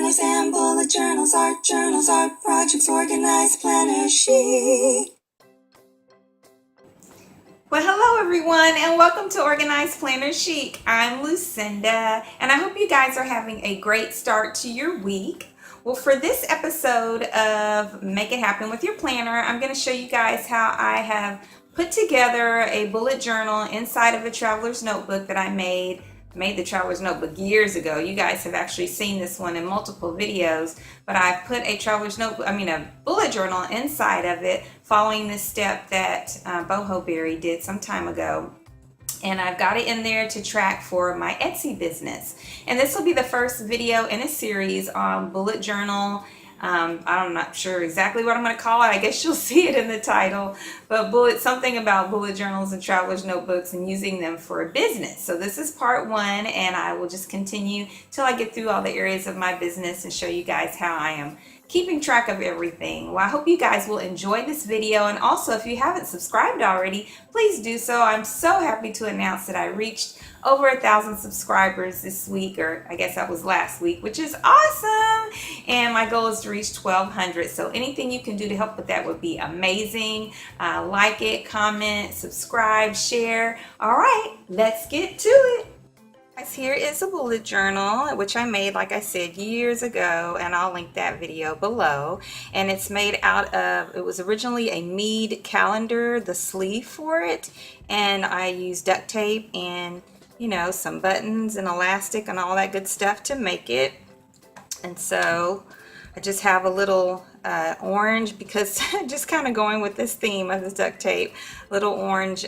planners and bullet journals, art projects, organized planner chic. Well, hello everyone, and welcome to Organized Planner Chic. I'm Lucinda, and I hope you guys are having a great start to your week. Well, for this episode of Make It Happen with Your Planner, I'm going to show you guys how I have put together a bullet journal inside of a traveler's notebook that I made the traveler's notebook years ago. You guys have actually seen this one in multiple videos, but I've put a bullet journal inside of it following this step that Boho Berry did some time ago. And I've got it in there to track for my Etsy business. And this will be the first video in a series on bullet journal. I'm not sure exactly what I'm going to call it. I guess you'll see it in the title, but something about bullet journals and traveler's notebooks and using them for a business. So this is part one, and I will just continue till I get through all the areas of my business and show you guys how I am keeping track of everything. Well, I hope you guys will enjoy this video, and also if you haven't subscribed already, please do so. I'm so happy to announce that I reached over 1,000 subscribers this week, or I guess that was last week, which is awesome. And my goal is to reach 1,200. So anything you can do to help with that would be amazing. Like it, comment, subscribe, share. All right, let's get to it. Guys, here is a bullet journal, which I made, like I said, years ago, and I'll link that video below. And it's made out of, it was originally a Mead calendar, the sleeve for it, and I used duct tape and, you know, some buttons and elastic and all that good stuff to make it. And so I just have a little orange, because just kind of going with this theme of this duct tape, little orange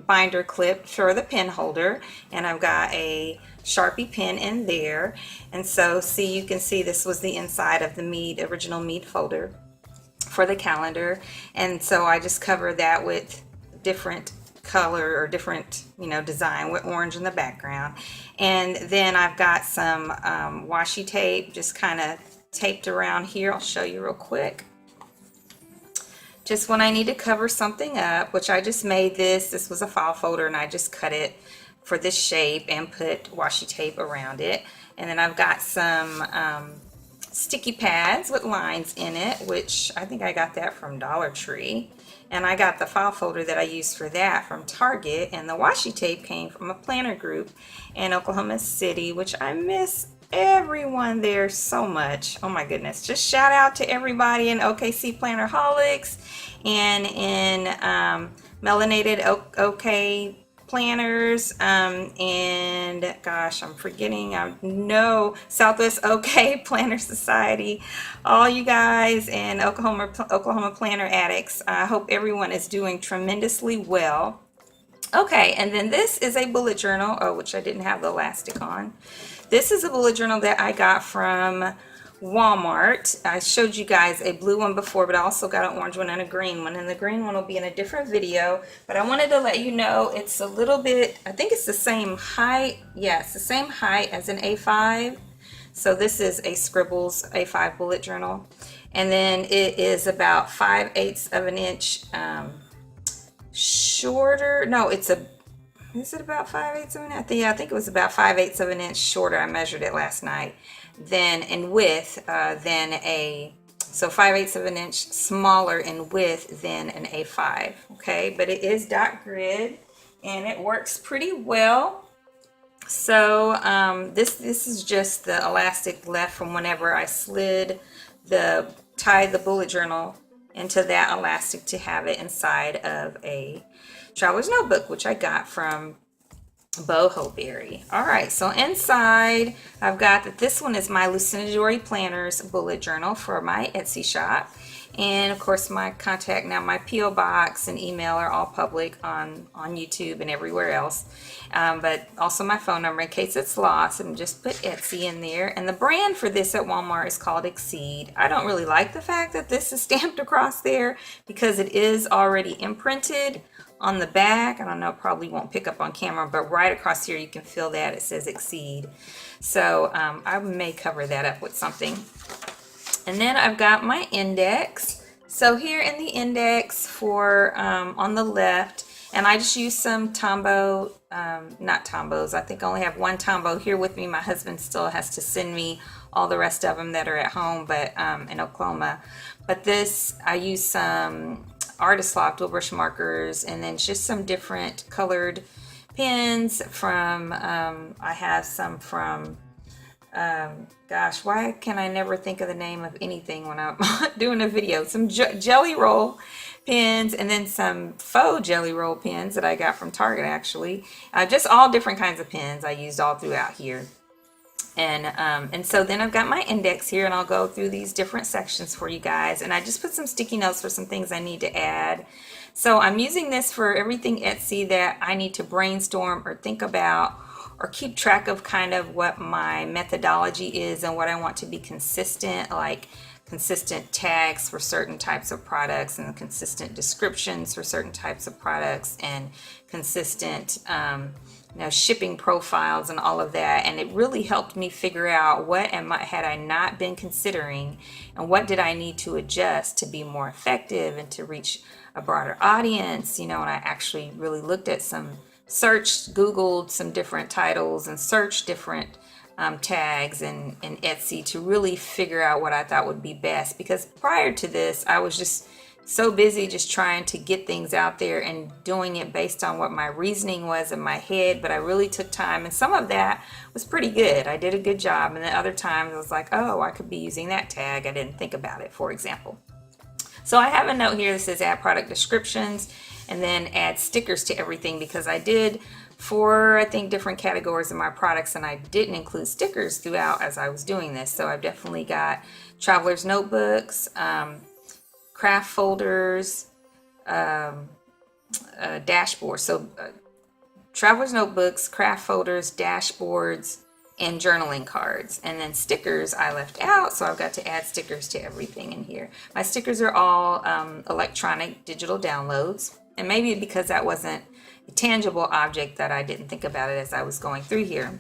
binder clip for the pen holder, and I've got a Sharpie pen in there. And so you can see this was the inside of the original Mead folder for the calendar. And so I just cover that with different color or different, design with orange in the background. And then I've got some washi tape just kind of taped around here. I'll show you real quick. Just when I need to cover something up, which I just made this was a file folder, and I just cut it for this shape and put washi tape around it. And then I've got some sticky pads with lines in it, which I think I got that from Dollar Tree. And I got the file folder that I used for that from Target, and the washi tape came from a planner group in Oklahoma City, which I miss everyone there so much. Oh my goodness, just shout out to everybody in OKC Plannerholics and in Melanated OK Planners, and gosh, I'm forgetting, Southwest OK Planner Society, all you guys, and Oklahoma Planner Addicts. I hope everyone is doing tremendously well. Okay, and then this is a bullet journal, which I didn't have the elastic on. This is a bullet journal that I got from Walmart. I showed you guys a blue one before, but I also got an orange one and a green one, and the green one will be in a different video. But I wanted to let you know it's a little bit, I think it's the same height. Yeah, it's the same height as an A5. So this is a Scribbles A5 bullet journal, and then it is about 5/8 of an inch shorter. No, is it about 5/8 of an inch? Yeah, I think it was about 5/8 of an inch shorter. I measured it last night. Then in width so 5/8 of an inch smaller in width than an A5. Okay, but it is dot grid and it works pretty well. So this is just the elastic left from whenever I tied the bullet journal into that elastic to have it inside of a traveler's notebook, which I got from Boho Berry. All right, so inside I've got that this one is my Lucindadori Planners bullet journal for my Etsy shop, and of course my contact now, my PO box and email are all public on YouTube and everywhere else, but also my phone number in case it's lost, and just put Etsy in there. And the brand for this at Walmart is called Exceed. I don't really like the fact that this is stamped across there because it is already imprinted on the back. I don't know, probably won't pick up on camera, but right across here you can feel that it says Exceed. So I may cover that up with something. And then I've got my index. So here in the index for on the left, and I just use some Tombow, not Tombows. I think I only have one Tombow here with me. My husband still has to send me all the rest of them that are at home, but in Oklahoma. But this, I use some Artist Loft dual brush markers, and then just some different colored pens from, I have some from, gosh, why can I never think of the name of anything when I'm doing a video? Some Jelly Roll pens, and then some faux Jelly Roll pens that I got from Target, actually. Just all different kinds of pens I used all throughout here. And so then I've got my index here, and I'll go through these different sections for you guys. And I just put some sticky notes for some things I need to add. So I'm using this for everything Etsy that I need to brainstorm or think about or keep track of, kind of what my methodology is and what I want to be consistent, like consistent tags for certain types of products, and consistent descriptions for certain types of products, and consistent shipping profiles and all of that. And it really helped me figure out what had I not been considering, and what did I need to adjust to be more effective and to reach a broader audience. And I actually really looked at Googled some different titles and searched different tags in Etsy to really figure out what I thought would be best. Because prior to this, I was just so busy just trying to get things out there and doing it based on what my reasoning was in my head. But I really took time, and some of that was pretty good. I did a good job. And then other times I was like, oh, I could be using that tag. I didn't think about it, for example. So I have a note here that says add product descriptions, and then add stickers to everything, because I did 4, I think, different categories of my products, and I didn't include stickers throughout as I was doing this. So I've definitely got traveler's notebooks, craft folders, dashboards. So traveler's notebooks, craft folders, dashboards, and journaling cards. And then stickers I left out, so I've got to add stickers to everything in here. My stickers are all electronic digital downloads, and maybe because that wasn't a tangible object that I didn't think about it as I was going through here.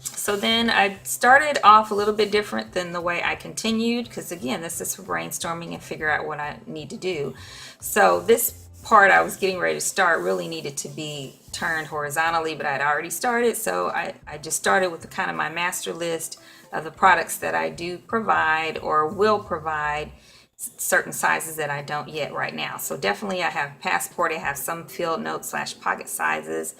So then I started off a little bit different than the way I continued, because again, this is for brainstorming and figure out what I need to do. So this part I was getting ready to start really needed to be turned horizontally, but I'd already started. So I just started with the kind of my master list of the products that I do provide or will provide, certain sizes that I don't yet right now. So definitely I have passport, I have some field note / pocket sizes.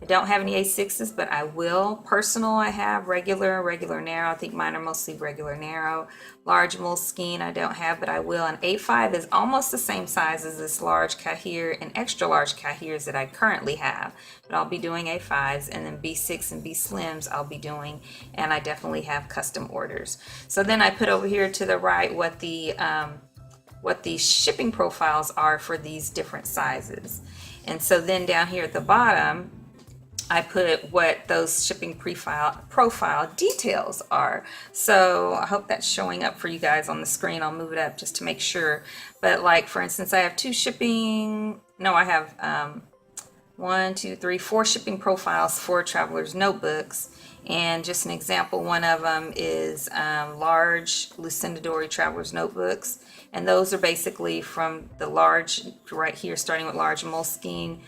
I don't have any A6s, but I will. Personal, I have regular narrow. I think mine are mostly regular narrow. Large Moleskine I don't have, but I will. And A5 is almost the same size as this large Cahier and extra large Cahiers that I currently have. But I'll be doing A5s, and then B6 and B Slims I'll be doing. And I definitely have custom orders. So then I put over here to the right what the shipping profiles are for these different sizes. And so then down here at the bottom, I put what those shipping profile details are. So I hope that's showing up for you guys on the screen. I'll move it up just to make sure. But like, for instance, I have I have 1, 2, 3, 4 shipping profiles for traveler's notebooks. And just an example, one of them is large Lucindadori traveler's notebooks. And those are basically from the large, right here, starting with large Moleskine,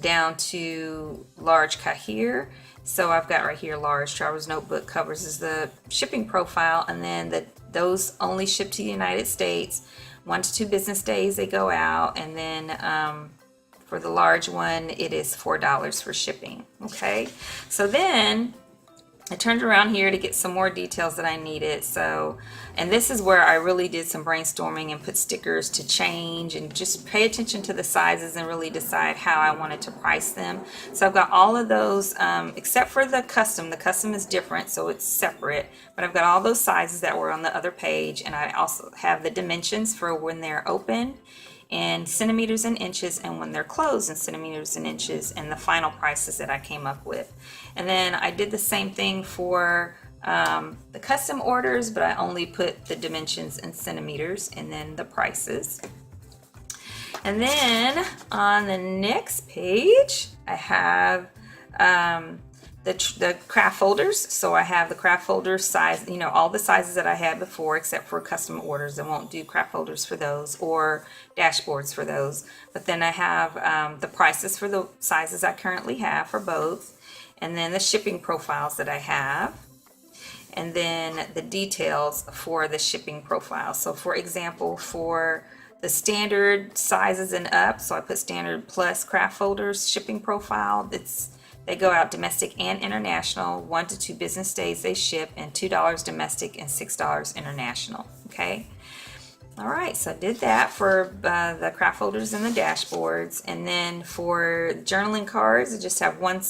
down to large Cahier. So I've got right here large traveler's notebook covers is the shipping profile, and then those only ship to the United States. 1 to 2 business days they go out, and then for the large one it is $4 for shipping. Okay, so then I turned around here to get some more details that I needed. So, and this is where I really did some brainstorming and put stickers to change and just pay attention to the sizes and really decide how I wanted to price them. So I've got all of those, except for the custom. The custom is different, so it's separate. But I've got all those sizes that were on the other page, and I also have the dimensions for when they're open in centimeters and inches, and when they're closed in centimeters and inches, and the final prices that I came up with. And then I did the same thing for the custom orders, but I only put the dimensions in centimeters and then the prices. And then on the next page I have the craft folders. So I have the craft folder size, all the sizes that I had before, except for custom orders. I won't do craft folders for those or dashboards for those. But then I have the prices for the sizes I currently have for both, and then the shipping profiles that I have. and then the details for the shipping profile. So for example, for the standard sizes and up, so I put standard plus craft folders shipping profile. They go out domestic and international, 1 to 2 business days they ship, and $2 domestic and $6 international. Okay. All right, so I did that for the craft folders and the dashboards. And then for journaling cards, I just have one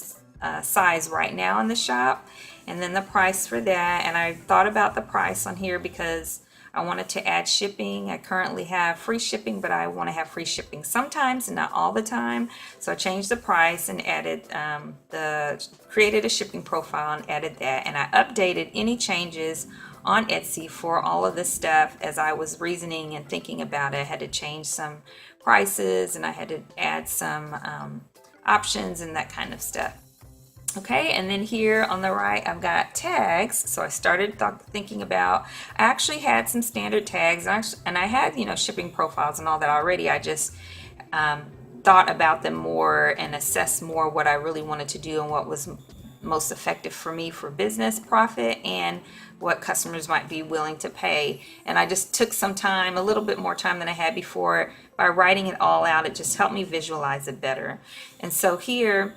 size right now in the shop, and then the price for that. And I thought about the price on here because I wanted to add shipping. I currently have free shipping, but I want to have free shipping sometimes and not all the time. So I changed the price and added created a shipping profile and added that. And I updated any changes on Etsy for all of this stuff as I was reasoning and thinking about it. I had to change some prices and I had to add some options and that kind of stuff. Okay, and then here on the right, I've got tags. So I started thinking about, I actually had some standard tags, and I had, shipping profiles and all that already. I just thought about them more and assessed more what I really wanted to do and what was most effective for me for business profit and what customers might be willing to pay. And I just took some time, a little bit more time than I had before. By writing it all out, it just helped me visualize it better. And so here,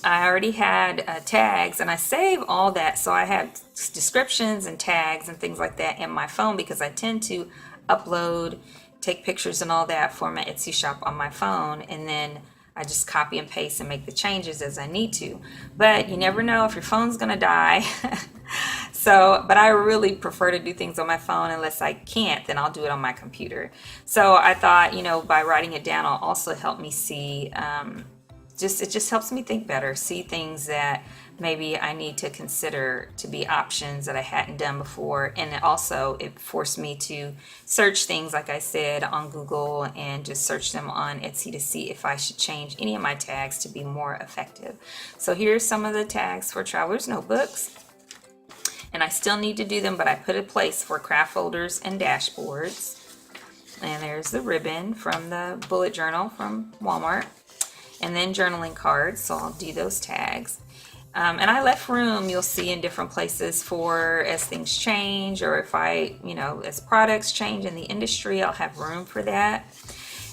I already had tags, and I save all that, so I have descriptions and tags and things like that in my phone because I tend to upload, take pictures and all that for my Etsy shop on my phone, and then I just copy and paste and make the changes as I need to. But you never know if your phone's gonna die. But I really prefer to do things on my phone. Unless I can't, then I'll do it on my computer. So I thought, by writing it down, it'll also help me see it just helps me think better, see things that maybe I need to consider to be options that I hadn't done before. And it forced me to search things, like I said, on Google and just search them on Etsy to see if I should change any of my tags to be more effective. So here's some of the tags for Traveler's Notebooks. And I still need to do them, but I put a place for craft folders and dashboards. And there's the ribbon from the bullet journal from Walmart. And then journaling cards, so I'll do those tags. And I left room, you'll see, in different places for as things change, or if as products change in the industry, I'll have room for that.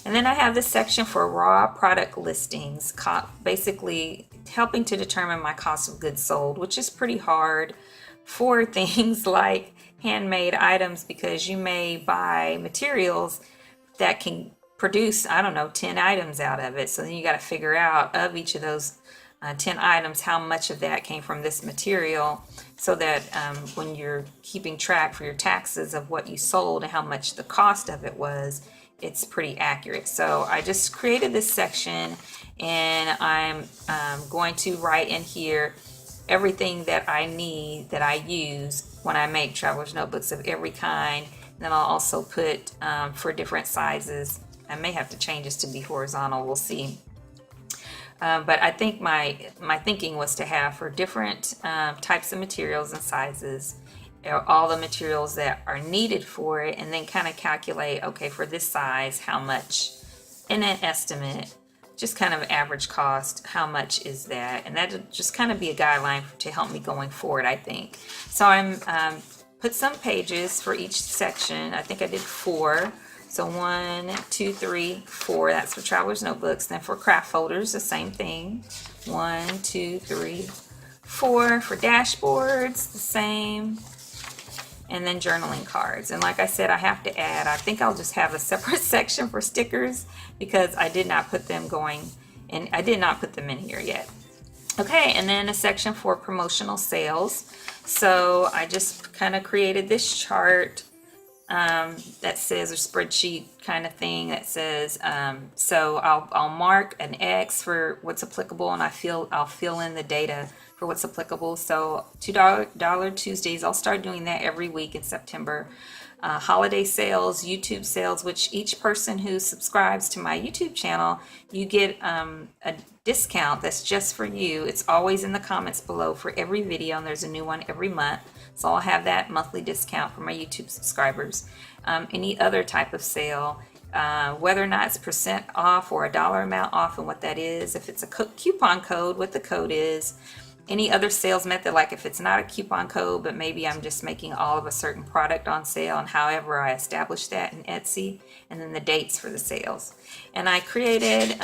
And then I have this section for raw product listings, basically helping to determine my cost of goods sold, which is pretty hard for things like handmade items, because you may buy materials that can produce, 10 items out of it. So then you got to figure out, of each of those 10 items, how much of that came from this material, so that when you're keeping track for your taxes of what you sold and how much the cost of it was, it's pretty accurate. So I just created this section, and I'm going to write in here everything that I need, that I use when I make traveler's notebooks of every kind. And then I'll also put for different sizes. I may have to change this to be horizontal, we'll see. But I think my thinking was to have for different types of materials and sizes, all the materials that are needed for it, and then kind of calculate, okay, for this size, how much, in an estimate, just kind of average cost, how much is that? And that'll just kind of be a guideline to help me going forward, I think. So I'm put some pages for each section. I think I did 4. So 1, 2, 3, 4, that's for traveler's notebooks. Then for craft folders, the same thing. 1, 2, 3, 4. For dashboards, the same. And then journaling cards. And like I said, I have to add, I think I'll just have a separate section for stickers, because I did not put them in here yet. Okay, and then a section for promotional sales. So I just kind of created this chart that says, a spreadsheet kind of thing that says, so I'll mark an X for what's applicable, and I'll fill in the data for what's applicable. So $2 Tuesdays, I'll start doing that every week in September. Holiday sales, YouTube sales, which each person who subscribes to my YouTube channel, you get a discount that's just for you. It's always in the comments below for every video, and there's a new one every month. So I'll have that monthly discount for my YouTube subscribers. Any other type of sale, whether or not it's percent off or a dollar amount off, and what that is, if it's a coupon code, what the code is, Any other sales method, like if it's not a coupon code, but maybe I'm just making all of a certain product on sale, and however I establish that in Etsy, and then the dates for the sales. And I created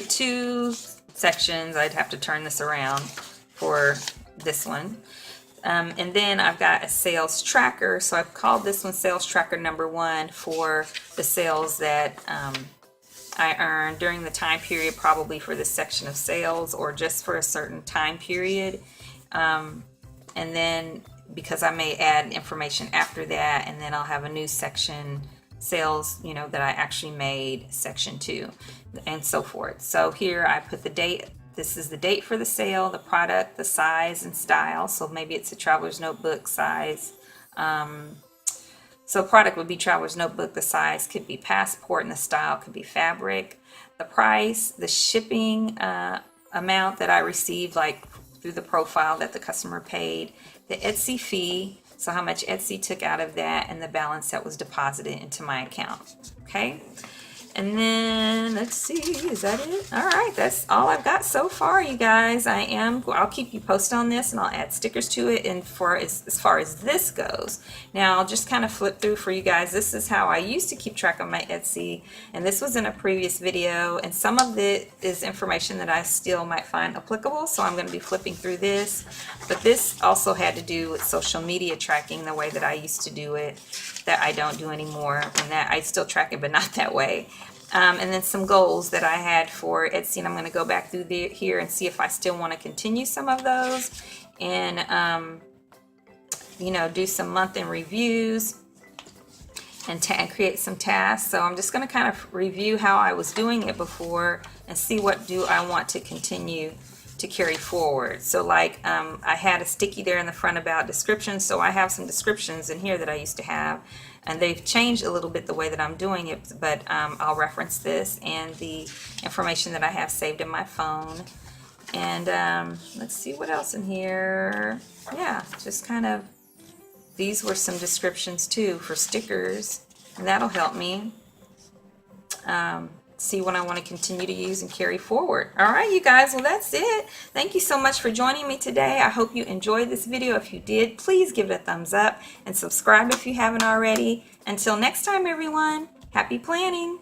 two sections. I'd have to turn this around for this one. And then I've got a sales tracker. So I've called this one sales tracker number 1 for the sales that I earned during the time period, probably for this section of sales or just for a certain time period. And then because I may add information after that, and then I'll have a new section, sales, you know, that I actually made, section 2, and so forth. So here I put the date. This is the date for the sale, the product, the size and style. So maybe it's a traveler's notebook size. So product would be traveler's notebook. The size could be passport, and the style could be fabric. The price, the shipping amount that I received, like through the profile that the customer paid, the Etsy fee, so how much Etsy took out of that, and the balance that was deposited into my account. Okay. And then let's see, is that it? All right, that's all I've got so far, you guys. I'll keep you posted on this, and I'll add stickers to it. And for as far as this goes, now I'll just kind of flip through for you guys. This is how I used to keep track of my Etsy, and this was in a previous video, and some of it is information that I still might find applicable, so I'm going to be flipping through this. But this also had to do with social media tracking, the way that I used to do it, that I don't do anymore, and that I still track it, but not that way. And then some goals that I had for Etsy, and I'm going to go back through here and see if I still want to continue some of those, and you know, do some month-end reviews and create some tasks. So I'm just going to kind of review how I was doing it before and see what do I want to continue to carry forward. So like I had a sticky there in the front about descriptions, so I have some descriptions in here that I used to have, and they've changed a little bit the way that I'm doing it, but I'll reference this and the information that I have saved in my phone. And let's see what else in here. Yeah, just kind of, these were some descriptions too for stickers, and that'll help me see what I want to continue to use and carry forward. All right, you guys, well, that's it. Thank you so much for joining me today. I hope you enjoyed this video. If you did, please give it a thumbs up and subscribe if you haven't already. Until next time, everyone, happy planning.